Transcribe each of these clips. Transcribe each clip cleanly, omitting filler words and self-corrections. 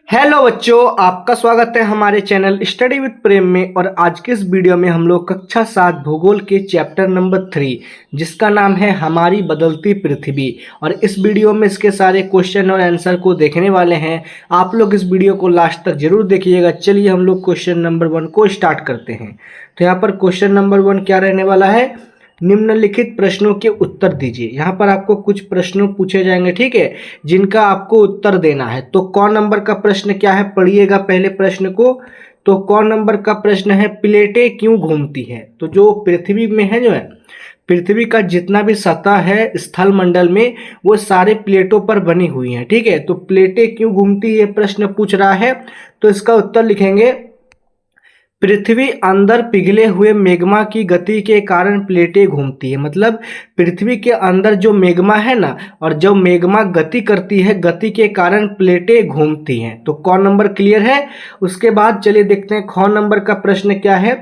Hello बच्चों, आपका स्वागत है हमारे चैनल स्टडी विद प्रेम में। और आज के इस वीडियो में हम लोग कक्षा 7 भूगोल के चैप्टर नंबर 3 जिसका नाम है हमारी बदलती पृथ्वी, और इस वीडियो में इसके सारे क्वेश्चन और आंसर को देखने वाले हैं। आप लोग इस वीडियो को लास्ट तक जरूर देखिएगा। चलिए हम लोग क्वेश्चन नंबर 1 को स्टार्ट करते हैं। तो यहाँ पर क्वेश्चन नंबर 1 क्या रहने वाला है, निम्नलिखित प्रश्नों के उत्तर दीजिए। यहाँ पर आपको कुछ प्रश्नों पूछे जाएंगे, ठीक है, जिनका आपको उत्तर देना है। तो कौन नंबर का प्रश्न क्या है, पढ़िएगा पहले प्रश्न को। तो कौन नंबर का प्रश्न है, प्लेटें क्यों घूमती है। तो जो पृथ्वी में है, जो है पृथ्वी का जितना भी सतह है स्थल मंडल में, वो सारे प्लेटों पर बनी हुई हैं, ठीक है। तो प्लेटें क्यों घूमती है प्रश्न पूछ रहा है। तो इसका उत्तर लिखेंगे, पृथ्वी अंदर पिघले हुए मैग्मा की गति के कारण प्लेटें घूमती है। मतलब पृथ्वी के अंदर जो मैग्मा है ना, और जो मैग्मा गति करती है, गति के कारण प्लेटें घूमती हैं। तो कौन नंबर क्लियर है। उसके बाद चलिए देखते हैं ख नंबर का प्रश्न क्या है।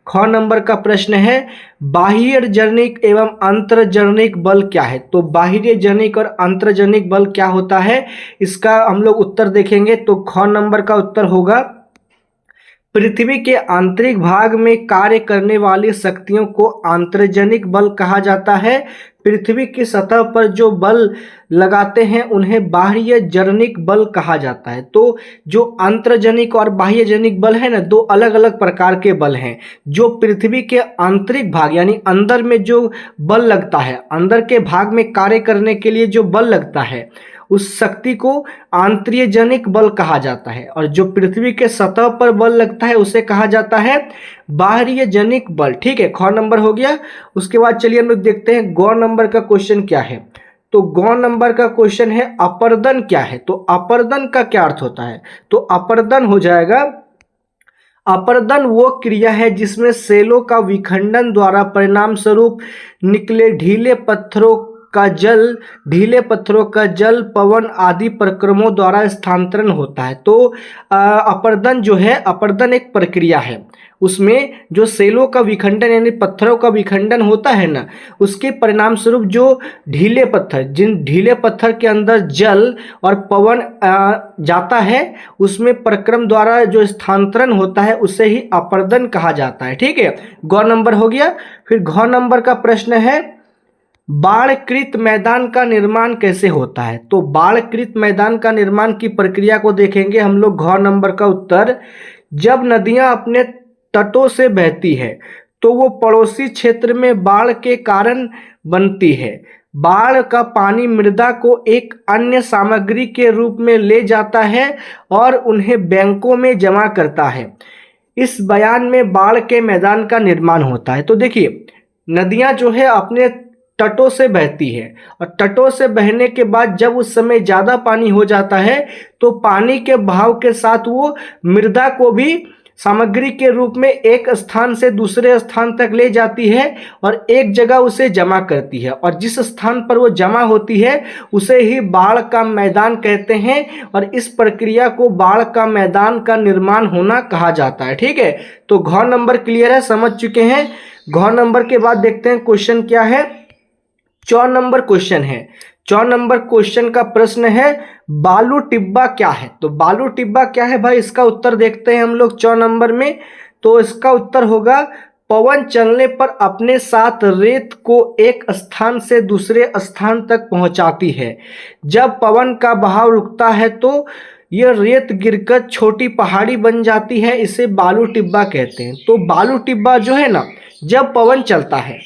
ख नंबर का प्रश्न है, बाह्य जनिक एवं अंतर्जनिक बल क्या है। तो बाह्य जनिक और अंतर्जनिक बल क्या होता है, इसका हम लोग उत्तर देखेंगे। तो ख नंबर का उत्तर होगा, पृथ्वी के आंतरिक भाग में कार्य करने वाली शक्तियों को आंतर्जनिक बल कहा जाता है। पृथ्वी की सतह पर जो बल लगाते हैं उन्हें बाह्य जनिक बल कहा जाता है। तो जो अंतर्जनिक और बाह्य जनिक बल है ना, दो अलग अलग प्रकार के बल हैं। जो पृथ्वी के आंतरिक भाग यानी अंदर में जो बल लगता है, अंदर के भाग में कार्य करने के लिए जो बल लगता है, उस शक्ति को आंतर्जनिक बल कहा जाता है। और जो पृथ्वी के सतह पर बल लगता है उसे कहा जाता है बाह्य जनिक बल, ठीक है। ख नंबर हो गया। उसके बाद चलिए हम लोग देखते हैं ग नंबर का क्वेश्चन क्या है। तो ग नंबर का क्वेश्चन है, अपर्दन क्या है। तो अपर्दन का क्या अर्थ होता है। तो अपर्दन हो जाएगा, अपर्दन वो क्रिया है जिसमें सेलों का विखंडन द्वारा परिणाम स्वरूप निकले ढीले पत्थरों का जल पवन आदि प्रक्रमों द्वारा स्थानांतरण होता है। तो अपर्दन जो है, अपर्दन एक प्रक्रिया है। उसमें जो सेलों का विखंडन यानी पत्थरों का विखंडन होता है ना, उसके परिणाम स्वरूप जो ढीले पत्थर, जिन ढीले पत्थर के अंदर जल और पवन जाता है, उसमें प्रक्रम द्वारा जो स्थानांतरण होता है उसे ही अपर्दन कहा जाता है, ठीक है। ग नंबर हो गया। फिर घ नंबर का प्रश्न है, बाढ़कृत मैदान का निर्माण कैसे होता है। तो बाढ़कृत मैदान का निर्माण की प्रक्रिया को देखेंगे हम लोग। घ नंबर का उत्तर, जब नदियां अपने तटों से बहती है तो वो पड़ोसी क्षेत्र में बाढ़ के कारण बनती है। बाढ़ का पानी मृदा को एक अन्य सामग्री के रूप में ले जाता है और उन्हें बैंकों में जमा करता है। इस बयान में बाढ़ के मैदान का निर्माण होता है। तो देखिए, नदियां जो है अपने तटों से बहती है, और तटों से बहने के बाद जब उस समय ज़्यादा पानी हो जाता है तो पानी के बहाव के साथ वो मृदा को भी सामग्री के रूप में एक स्थान से दूसरे स्थान तक ले जाती है और एक जगह उसे जमा करती है। और जिस स्थान पर वो जमा होती है उसे ही बाढ़ का मैदान कहते हैं, और इस प्रक्रिया को बाढ़ का मैदान का निर्माण होना कहा जाता है, ठीक है। तो घ नंबर क्लियर है, समझ चुके हैं। घ नंबर के बाद देखते हैं क्वेश्चन क्या है। 4 नंबर क्वेश्चन है। 4 नंबर क्वेश्चन का प्रश्न है, बालू टिब्बा क्या है। तो बालू टिब्बा क्या है भाई, इसका उत्तर देखते हैं हम लोग 4 नंबर में। तो इसका उत्तर होगा, पवन चलने पर अपने साथ रेत को एक स्थान से दूसरे स्थान तक पहुंचाती है। जब पवन का बहाव रुकता है तो यह रेत गिरकर छोटी पहाड़ी बन जाती है, इसे बालू टिब्बा कहते हैं। तो बालू टिब्बा जो है ना, जब पवन चलता है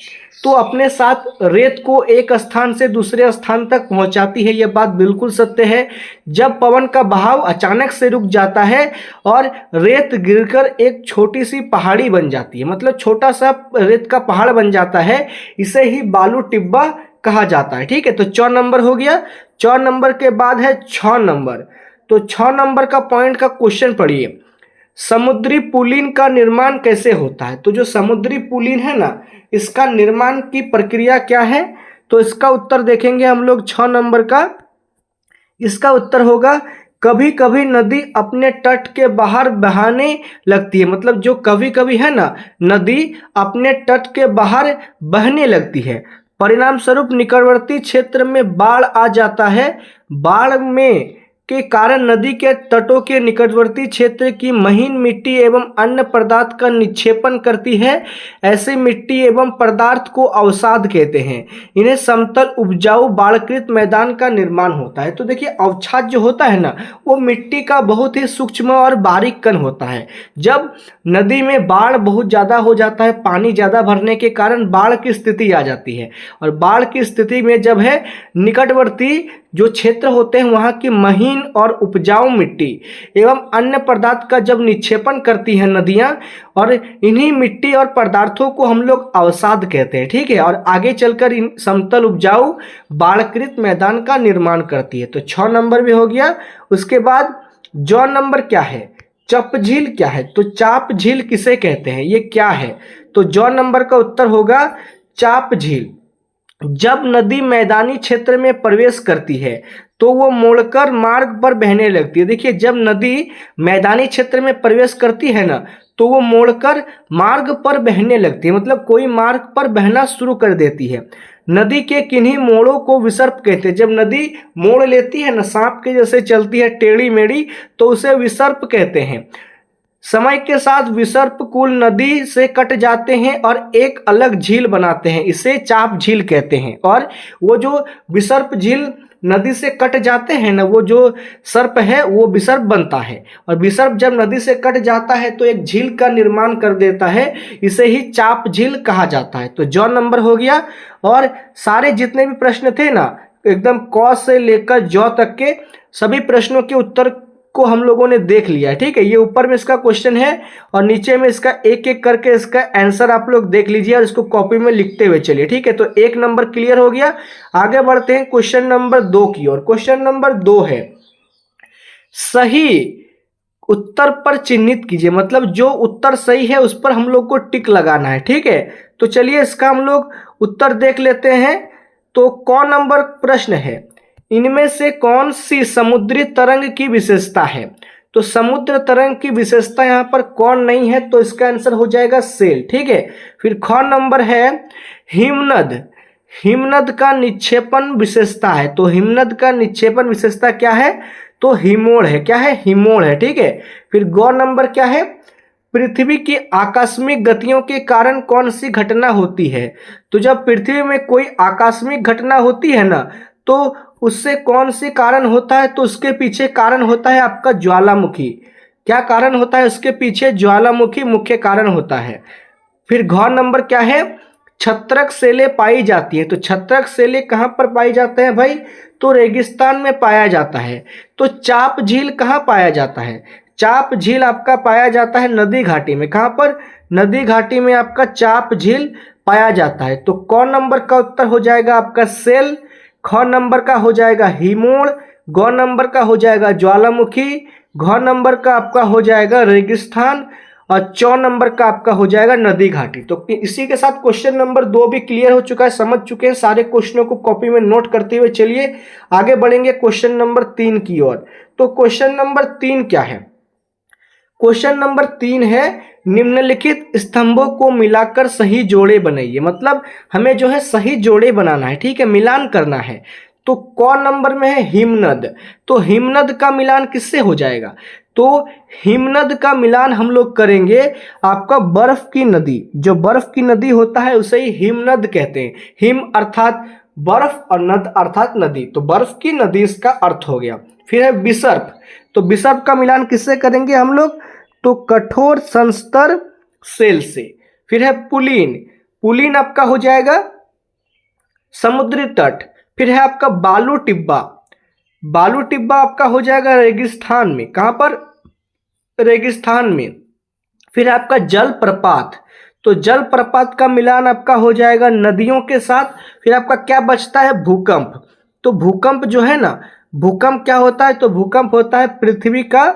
तो अपने साथ रेत को एक स्थान से दूसरे स्थान तक पहुंचाती है। यह बात बिल्कुल सत्य है। जब पवन का बहाव अचानक से रुक जाता है और रेत गिरकर एक छोटी सी पहाड़ी बन जाती है, मतलब छोटा सा रेत का पहाड़ बन जाता है, इसे ही बालू टिब्बा कहा जाता है, ठीक है। तो 4 नंबर हो गया। 4 नंबर के बाद है 6 नंबर। तो 6 नंबर का पॉइंट का क्वेश्चन पढ़िए, समुद्री पुलिन का निर्माण कैसे होता है। तो जो समुद्री पुलिन है ना, इसका निर्माण की प्रक्रिया क्या है। तो इसका उत्तर देखेंगे हम लोग 6 नंबर का। इसका उत्तर होगा, कभी कभी नदी अपने तट के बाहर बहाने लगती है। मतलब जो कभी कभी है ना, नदी अपने तट के बाहर बहने लगती है, परिणाम स्वरूप निकटवर्ती क्षेत्र में बाढ़ आ जाता है। बाढ़ में के कारण नदी के तटों के निकटवर्ती क्षेत्र की महीन मिट्टी एवं अन्य पदार्थ का निक्षेपण करती है। ऐसी मिट्टी एवं पदार्थ को अवसाद कहते हैं। इन्हें समतल उपजाऊ बाढ़कृत मैदान का निर्माण होता है। तो देखिए अवसाद जो होता है ना, वो मिट्टी का बहुत ही सूक्ष्म और बारीक कण होता है। जब नदी में बाढ़ बहुत ज़्यादा हो जाता है, पानी ज़्यादा भरने के कारण बाढ़ की स्थिति आ जाती है, और बाढ़ की स्थिति में जब है निकटवर्ती जो क्षेत्र होते हैं वहाँ की महीन और उपजाऊ मिट्टी एवं अन्य पदार्थ का जब निक्षेपण करती हैं नदियाँ, और इन्हीं मिट्टी और पदार्थों को हम लोग अवसाद कहते हैं। ठीक है, और आगे चलकर इन समतल उपजाऊ बाढ़कृत मैदान का निर्माण करती है। तो 6 नंबर भी हो गया। उसके बाद जौ नंबर क्या है, चप झील क्या है? तो चाप झील किसे कहते हैं, ये क्या है? तो जौ नंबर का उत्तर होगा चाप झील। जब नदी मैदानी क्षेत्र में प्रवेश करती है तो वो मोड़कर मार्ग पर बहने लगती है। देखिए जब नदी मैदानी क्षेत्र में प्रवेश करती है ना, तो वो मोड़कर मार्ग पर बहने लगती है, मतलब कोई मार्ग पर बहना शुरू कर देती है। नदी के किन्हीं मोड़ों को विसर्प कहते हैं। जब नदी मोड़ लेती है ना, सांप के जैसे चलती है टेढ़ी मेढ़ी, तो उसे विसर्प कहते हैं। समय के साथ विसर्प कुल नदी से कट जाते हैं और एक अलग झील बनाते हैं, इसे चाप झील कहते हैं। और वो जो विसर्प झील नदी से कट जाते हैं ना, वो जो सर्प है वो विसर्प बनता है, और विसर्प जब नदी से कट जाता है तो एक झील का निर्माण कर देता है, इसे ही चाप झील कहा जाता है। तो जौ नंबर हो गया। और सारे जितने भी प्रश्न थे ना, एकदम क से लेकर जौ तक के सभी प्रश्नों के उत्तर को हम लोगों ने देख लिया है। ठीक है, ये ऊपर में इसका क्वेश्चन है और नीचे में इसका एक एक करके इसका आंसर आप लोग देख लीजिए और इसको कॉपी में लिखते हुए चलिए। ठीक है, तो 1 नंबर क्लियर हो गया। आगे बढ़ते हैं क्वेश्चन नंबर 2 की ओर। क्वेश्चन नंबर 2 है, सही उत्तर पर चिन्हित कीजिए, मतलब जो उत्तर सही है उस पर हम लोग को टिक लगाना है। ठीक है, तो चलिए इसका हम लोग उत्तर देख लेते हैं। तो कौन नंबर प्रश्न है, इनमें से कौन सी समुद्री तरंग की विशेषता है? तो समुद्र तरंग की विशेषता यहाँ पर कौन नहीं है, तो इसका आंसर हो जाएगा सेल। ठीक है, फिर ख नंबर है हिमनद। हिमनद का निक्षेपण विशेषता है, तो हिमनद का निक्षेपण विशेषता क्या है? तो हिमोड़ है। क्या है? हिमोड़ है। ठीक है, फिर गौ नंबर क्या है, पृथ्वी की आकस्मिक गतियों के कारण कौन सी घटना होती है? तो जब पृथ्वी में कोई आकस्मिक घटना होती है ना, तो उससे कौन सी कारण होता है? तो उसके पीछे कारण होता है आपका ज्वालामुखी। क्या कारण होता है उसके पीछे? ज्वालामुखी मुख्य कारण होता है। फिर घ नंबर क्या है, छत्रक सेले पाई जाती है। तो छत्रक सेले कहाँ पर पाई जाते हैं भाई? तो रेगिस्तान में पाया जाता है। तो चाप झील कहाँ पाया जाता है? चाप झील आपका पाया जाता है नदी घाटी में। कहाँ पर? नदी घाटी में आपका चाप झील पाया जाता है। तो कौन नंबर का उत्तर हो जाएगा आपका सेल, ख नंबर का हो जाएगा हिमोड़, गौ नंबर का हो जाएगा ज्वालामुखी, घ नंबर का आपका हो जाएगा रेगिस्तान, और 4 नंबर का आपका हो जाएगा नदी घाटी। तो इसी के साथ क्वेश्चन नंबर 2 भी क्लियर हो चुका है, समझ चुके हैं सारे क्वेश्चनों को कॉपी में नोट करते हुए चलिए आगे बढ़ेंगे क्वेश्चन नंबर 3 की ओर। तो क्वेश्चन नंबर 3 क्या है? क्वेश्चन नंबर 3 है, निम्नलिखित स्तंभों को मिलाकर सही जोड़े बनाइए। मतलब हमें जो है सही जोड़े बनाना है। ठीक है, मिलान करना है। तो कौन नंबर में है? हिमनद। तो हिमनद का मिलान किससे हो जाएगा? तो हिमनद का मिलान हम लोग करेंगे आपका बर्फ की नदी, जो बर्फ की नदी होता है उसे ही हिमनद कहते हैं। हिम अर्थात बर्फ और नद अर्थात नदी, तो बर्फ की नदी इसका अर्थ हो गया। फिर है विसर्प। तो विसर्प का मिलान किससे करेंगे हम लोग? तो कठोर संस्तर सेल से। फिर है पुलीन। पुलीन आपका हो जाएगा समुद्री तट। फिर है आपका बालू टिब्बा। बालू टिब्बा आपका हो जाएगा रेगिस्तान में। कहाँ पर? रेगिस्तान में। फिर आपका जल प्रपात। तो जल प्रपात का मिलान आपका हो जाएगा नदियों के साथ। फिर आपका क्या बचता है? भूकंप। तो भूकंप जो है ना, भूकंप क्या होता है? तो भूकंप होता है पृथ्वी का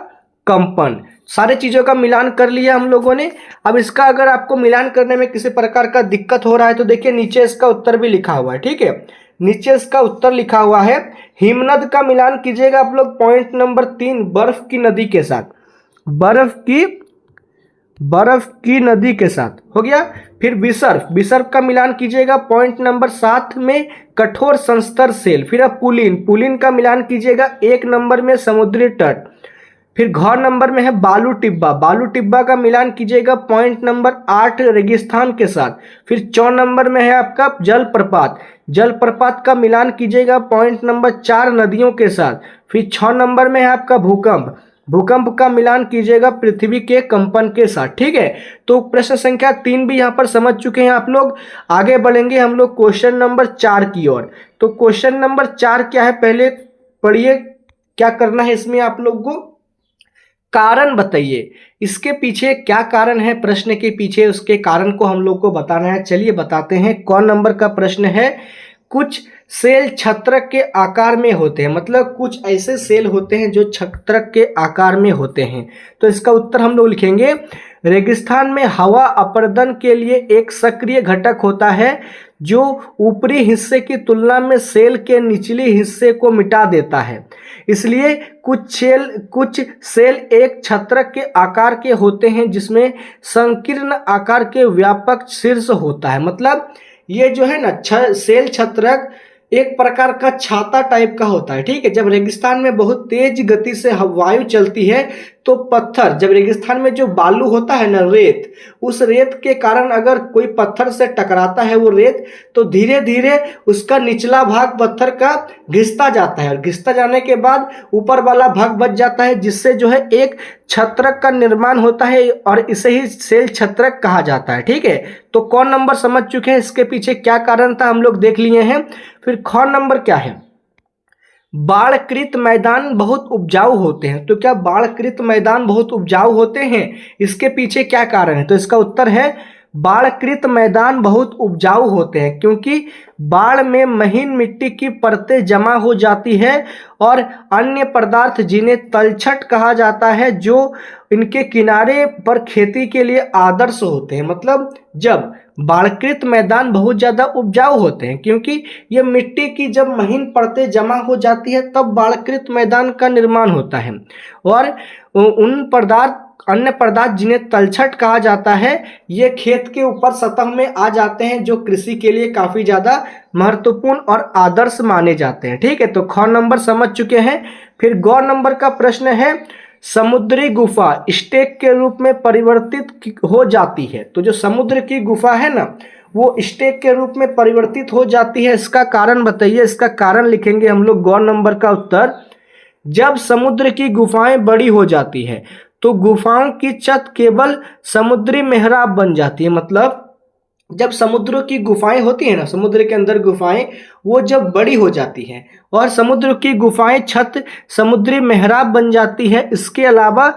कंपन। सारे चीज़ों का मिलान कर लिया हम लोगों ने। अब इसका अगर आपको मिलान करने में किसी प्रकार का दिक्कत हो रहा है तो देखिए नीचे इसका उत्तर भी लिखा हुआ है। ठीक है, नीचे इसका उत्तर लिखा हुआ है, हिमनद का मिलान कीजिएगा आप लोग पॉइंट नंबर 3 बर्फ की नदी के साथ। बर्फ की बर्फ की नदी के साथ, हो गया। फिर विसर्प, विसर्प का मिलान कीजिएगा पॉइंट नंबर 7 में कठोर संस्तर सेल। फिर अब पुलिन, पुलिन का मिलान कीजिएगा 1 नंबर में समुद्री तट। फिर घ नंबर में है बालू टिब्बा, बालू टिब्बा का मिलान कीजिएगा पॉइंट नंबर 8 रेगिस्तान के साथ। फिर 4 नंबर में है आपका जलप्रपात, जलप्रपात का मिलान कीजिएगा पॉइंट नंबर 4 नदियों के साथ। फिर 6 नंबर में है आपका भूकंप, भूकंप का मिलान कीजिएगा पृथ्वी के कंपन के साथ। ठीक है, तो प्रश्न संख्या 3 भी यहाँ पर समझ चुके हैं आप लोग। आगे बढ़ेंगे हम लोग क्वेश्चन नंबर 4 की ओर। तो क्वेश्चन नंबर 4 क्या है, पहले पढ़िए क्या करना है इसमें आप लोग को। कारण बताइए, इसके पीछे क्या कारण है, प्रश्न के पीछे उसके कारण को हम लोग को बताना है। चलिए बताते हैं। कौन नंबर का प्रश्न है, कुछ सेल छत्रक के आकार में होते हैं, मतलब कुछ ऐसे सेल होते हैं जो छत्रक के आकार में होते हैं। तो इसका उत्तर हम लोग लिखेंगे, रेगिस्तान में हवा अपर्दन के लिए एक सक्रिय घटक होता है जो ऊपरी हिस्से की तुलना में सेल के निचले हिस्से को मिटा देता है। इसलिए कुछ सेल एक छत्रक के आकार के होते हैं जिसमें संकीर्ण आकार के व्यापक शीर्ष होता है। मतलब ये जो है ना सेल छत्रक एक प्रकार का छाता टाइप का होता है। ठीक है, जब रेगिस्तान में बहुत तेज गति से वायु चलती है तो पत्थर, जब रेगिस्तान में जो बालू होता है ना, रेत, उस रेत के कारण अगर कोई पत्थर से टकराता है वो रेत, तो धीरे धीरे उसका निचला भाग पत्थर का घिसता जाता है और घिसता जाने के बाद ऊपर वाला भाग बच जाता है, जिससे जो है एक छत्रक का निर्माण होता है और इसे ही सेल छत्रक कहा जाता है। ठीक है, तो कौन नंबर समझ चुके हैं, इसके पीछे क्या कारण था हम लोग देख लिए हैं। फिर ख नंबर क्या है, बाढ़कृत मैदान बहुत उपजाऊ होते हैं। तो क्या बाढ़कृत मैदान बहुत उपजाऊ होते हैं, इसके पीछे क्या कारण है, तो इसका उत्तर है बाढ़कृत मैदान बहुत उपजाऊ होते हैं क्योंकि बाढ़ में महीन मिट्टी की परतें जमा हो जाती है और अन्य पदार्थ जिन्हें तलछट कहा जाता है जो इनके किनारे पर खेती के लिए आदर्श होते हैं। मतलब जब बाढ़कृत मैदान बहुत ज़्यादा उपजाऊ होते हैं क्योंकि ये मिट्टी की जब महीन परतें जमा हो जाती है तब बाढ़कृत मैदान का निर्माण होता है और उन पदार्थ अन्य पदार्थ जिन्हें तलछट कहा जाता है ये खेत के ऊपर सतह में आ जाते हैं जो कृषि के लिए काफ़ी ज़्यादा महत्वपूर्ण और आदर्श माने जाते हैं। ठीक है, तो ख नंबर समझ चुके हैं। फिर ग नंबर का प्रश्न है, समुद्री गुफा स्टेक के रूप में परिवर्तित हो जाती है। तो जो समुद्र की गुफा है ना वो स्टेक के रूप में परिवर्तित हो जाती है, इसका कारण बताइए। इसका कारण लिखेंगे हम लोग ग नंबर का उत्तर, जब समुद्र की गुफाएं बड़ी हो जाती है तो गुफाओं की छत केवल समुद्री मेहराब बन जाती है। मतलब जब समुद्र की गुफाएं होती है ना, समुद्र के अंदर गुफाएं, वो जब बड़ी हो जाती हैं और समुद्र की गुफाएं छत समुद्री मेहराब बन जाती है। इसके अलावा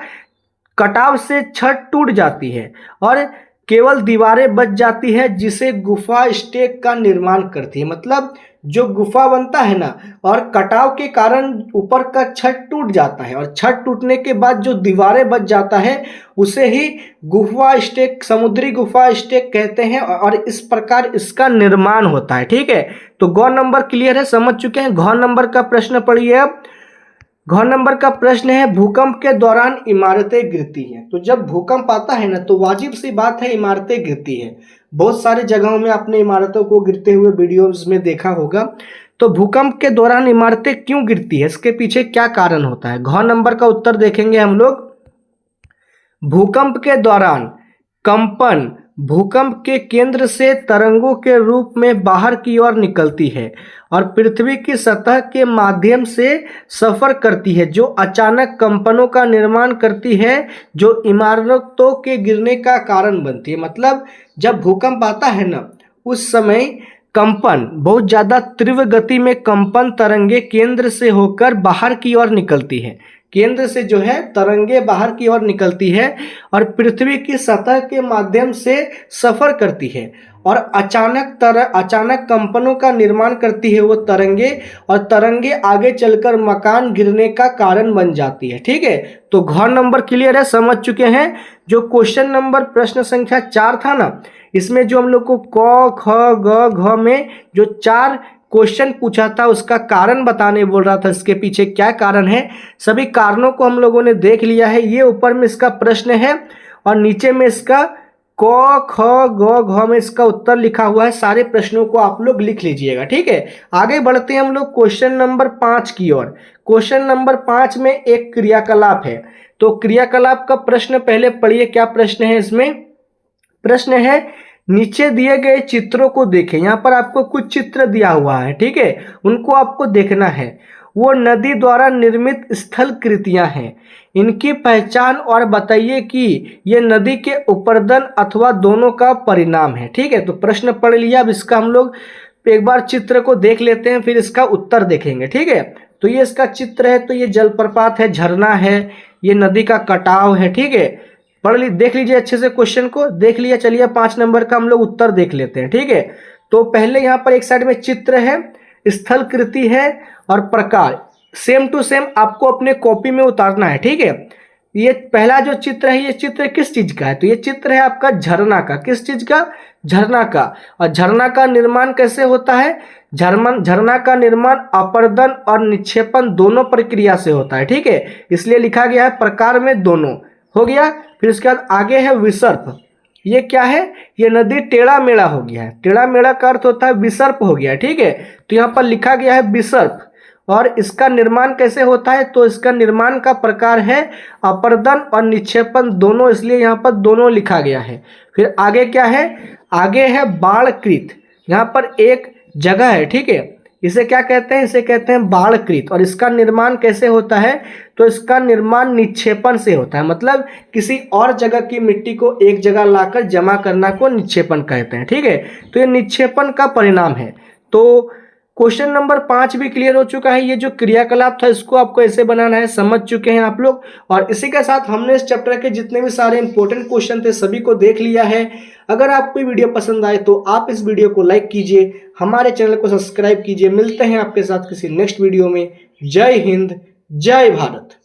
कटाव से छत टूट जाती है और केवल दीवारें बच जाती है जिसे गुफा स्टेक का निर्माण करती है। मतलब जो गुफा बनता है ना और कटाव के कारण ऊपर का छत टूट जाता है और छत टूटने के बाद जो दीवारें बच जाता है उसे ही गुफा स्टेक, समुद्री गुफा स्टेक कहते हैं और इस प्रकार इसका निर्माण होता है। ठीक है, तो ग नंबर क्लियर है, समझ चुके हैं। घ नंबर का प्रश्न पढ़िए अब। घ नंबर का प्रश्न है, भूकंप के दौरान इमारतें गिरती हैं। तो जब भूकंप आता है ना तो वाजिब सी बात है इमारतें गिरती है। बहुत सारी जगहों में आपने इमारतों को गिरते हुए वीडियोस में देखा होगा। तो भूकंप के दौरान इमारतें क्यों गिरती है, इसके पीछे क्या कारण होता है। घ नंबर का उत्तर देखेंगे हम लोग, भूकंप के दौरान कंपन भूकंप के केंद्र से तरंगों के रूप में बाहर की ओर निकलती है और पृथ्वी की सतह के माध्यम से सफर करती है जो अचानक कंपनों का निर्माण करती है जो इमारतों के गिरने का कारण बनती है। मतलब जब भूकंप आता है ना उस समय कंपन, बहुत ज़्यादा तीव्र गति में कंपन तरंगे केंद्र से होकर बाहर की ओर निकलती है। केंद्र से जो है तरंगे बाहर की ओर निकलती है और पृथ्वी की सतह के माध्यम से सफर करती है और अचानक कंपनों का निर्माण करती है वो तरंगे, और तरंगे आगे चलकर मकान गिरने का कारण बन जाती है। ठीक है, तो घ नंबर क्लियर है, समझ चुके हैं। जो क्वेश्चन नंबर प्रश्न संख्या 4 था ना, इसमें जो हम लोग को क ख ग घ में जो 4 क्वेश्चन पूछा था उसका कारण बताने बोल रहा था, इसके पीछे क्या कारण है, सभी कारणों को हम लोगों ने देख लिया है। ये ऊपर में इसका प्रश्न है और नीचे में इसका क ख ग घ में इसका उत्तर लिखा हुआ है। सारे प्रश्नों को आप लोग लिख लीजिएगा, ठीक है। आगे बढ़ते हैं हम लोग क्वेश्चन नंबर 5 की ओर। क्वेश्चन नंबर 5 में एक क्रियाकलाप है, तो क्रियाकलाप का प्रश्न पहले पढ़िए। क्या प्रश्न है इसमें? प्रश्न है नीचे दिए गए चित्रों को देखें। यहाँ पर आपको कुछ चित्र दिया हुआ है, ठीक है, उनको आपको देखना है। वो नदी द्वारा निर्मित स्थल कृतियां हैं, इनकी पहचान और बताइए कि ये नदी के उपरदन अथवा दोनों का परिणाम है, ठीक है। तो प्रश्न पढ़ लिया। अब इसका हम लोग एक बार चित्र को देख लेते हैं, फिर इसका उत्तर देखेंगे, ठीक है। तो ये इसका चित्र है, तो ये जलप्रपात है, झरना है, ये नदी का कटाव है, ठीक है। देख लीजिए अच्छे से, क्वेश्चन को देख लिया। चलिए 5 नंबर का हम लोग उत्तर देख लेते हैं, ठीक है। तो पहले यहाँ पर एक साइड में चित्र है, स्थल कृति है और प्रकार, सेम टू सेम आपको अपने कॉपी में उतारना है, ठीक है। ये पहला जो चित्र है, ये चित्र किस चीज का है? तो ये चित्र है आपका झरना का। किस चीज का? झरना का। और झरना का निर्माण कैसे होता है? झरना का निर्माण अपर्दन और निक्षेपण दोनों प्रक्रिया से होता है, ठीक है। इसलिए लिखा गया है प्रकार में दोनों। हो गया। फिर उसके बाद आगे है विसर्प। ये क्या है? ये नदी टेढ़ा मेढ़ा हो गया है। टेढ़ा मेढ़ा का अर्थ होता है विसर्प हो गया है, ठीक है। तो यहाँ पर लिखा गया है विसर्प। और इसका निर्माण कैसे होता है? तो इसका निर्माण का प्रकार है अपर्दन और निक्षेपण दोनों, इसलिए यहाँ पर दोनों लिखा गया है। फिर आगे क्या है? आगे है बाढ़कृत। यहाँ पर एक जगह है, ठीक है, इसे क्या कहते हैं? इसे कहते हैं बाढ़कृत। और इसका निर्माण कैसे होता है? तो इसका निर्माण निक्षेपण से होता है, मतलब किसी और जगह की मिट्टी को एक जगह लाकर जमा करना को निक्षेपण कहते हैं, ठीक है। तो ये निक्षेपण का परिणाम है। तो क्वेश्चन नंबर 5 भी क्लियर हो चुका है। ये जो क्रियाकलाप था इसको आपको ऐसे बनाना है, समझ चुके हैं आप लोग। और इसी के साथ हमने इस चैप्टर के जितने भी सारे इंपॉर्टेंट क्वेश्चन थे सभी को देख लिया है। अगर आपको वीडियो पसंद आए तो आप इस वीडियो को लाइक कीजिए, हमारे चैनल को सब्सक्राइब कीजिए। मिलते हैं आपके साथ किसी नेक्स्ट वीडियो में। जय हिंद, जय भारत।